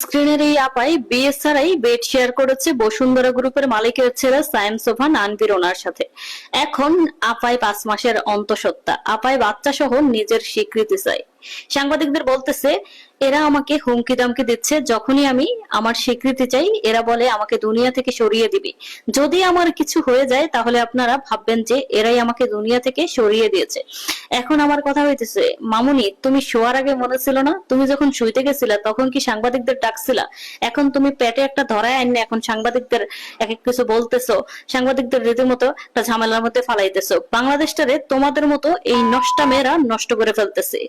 স্ক্রিনের এই আপাই বিয়ে ছাড়াই বেড শেয়ার করেছে বসুন্ধরা গ্রুপের মালিকের ছেলে সায়েম সোফান আনবির ওনার সাথে। এখন আপাই 5 মাসের অন্তঃসত্ত্বা, আপাই বাচ্চা সহ নিজের স্বীকৃতি চাই। সাংবাদিকদের বলতেছে, এরা আমাকে হুমকি দামকি দিচ্ছে, যখনই আমি আমার স্বীকৃতি চাই এরা বলে আমাকে দুনিয়া থেকে সরিয়ে দিবে। যদি আমার কিছু হয়ে যায় তাহলে আপনারা ভাববেন যে এরাই আমাকে দুনিয়া থেকে সরিয়ে দিয়েছে। এখন আমার কথা হইতেছে, মামুনি তুমি শোয়ার আগে মনে ছিল না, তুমি যখন শুইতে গেছিলা তখন কি সাংবাদিকদের ডাকছিলা? এখন তুমি পেটে একটা ধরায় আইন এখন সাংবাদিকদের এক এক কিছু বলতেছো, সাংবাদিকদের রীতিমতো একটা ঝামেলার মধ্যে ফালাইতেছো। বাংলাদেশটারে তোমাদের মতো এই নষ্টা মেয়েরা নষ্ট করে ফেলতেছে।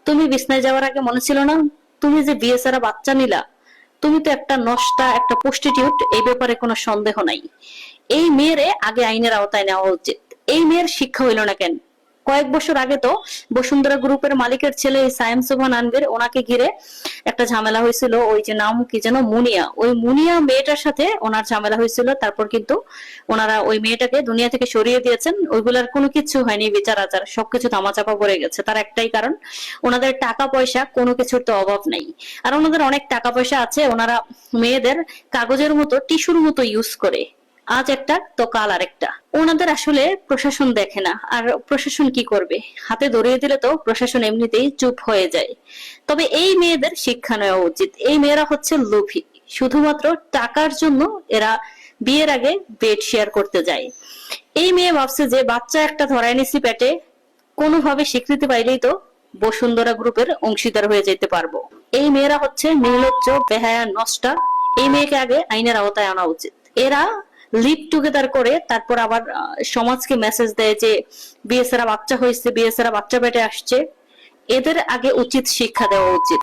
তুমি বিছনায় যাওয়ার আগে মনে ছিল না তুমি যে বিয়ে ছাড়া বাচ্চা নিলা? তুমি তো একটা নষ্টা, একটা প্রস্টিটিউট, এই ব্যাপারে কোনো সন্দেহ নাই। এই মেয়েরে আগে আইনের আওতায় নেওয়া উচিত। এই মেয়ের শিক্ষা হইল না কেন? কয়েক বছর আগে তো বসুন্ধরা গ্রুপের মালিকের ছেলে সায়েম সোভান আনবির ওনাকে ঘিরে একটা ঝামেলা হয়েছিল, ওই যে নাম কি যেন, মুনিয়া, ওই মুনিয়া মেয়েটার সাথে ওনার ঝামেলা হয়েছিল। তারপর কিন্তু ওনারা ওই মেয়েটাকে দুনিয়া থেকে সরিয়ে দিয়েছেন। ওইগুলার কোনো কিছু হয়নি, বিচার আচার সবকিছু ধামাচাপা পড়ে গেছে। তার একটাই কারণ, ওনাদের টাকা পয়সা, কোনো কিছুর তো অভাব নাই। আর ওনাদের অনেক টাকা পয়সা আছে, ওনারা মেয়েদের কাগজের মতো, টিস্যুর মতো ইউজ করে। আজ একটা তো কাল আরেকটা। ওনাদের আসলে প্রশাসন দেখে না, আর প্রশাসন কি করবে? হাতে ধরিয়ে দিলে তো প্রশাসন এমনিতেই চুপ হয়ে যায়। তবে এই মেয়েদের শিক্ষা নেওয়া উচিত। এই মেয়েরা হচ্ছে লোভী, শুধুমাত্র টাকার জন্য এরা বিয়ের আগে বেড শেয়ার করতে যায়। এই মেয়ে ভাবছে যে বাচ্চা একটা ধরায় নিছি পেটে, কোনোভাবে স্বীকৃতি পাইলেই তো বসুন্ধরা গ্রুপের অংশীদার হয়ে যেতে পারবো। এই মেয়েরা হচ্ছে নির্লজ্জ, বেহায়া, নষ্টা। এই মেয়েকে আগে আইনের আওতায় আনা উচিত। এরা লিভ টুগেদার করে তারপর আবার সমাজকে মেসেজ দেয় যে বিয়ে ছাড়া বাচ্চা হয়েছে, বিয়ে ছাড়া বাচ্চা পেটে আসছে। এদের আগে উচিত শিক্ষা দেওয়া উচিত।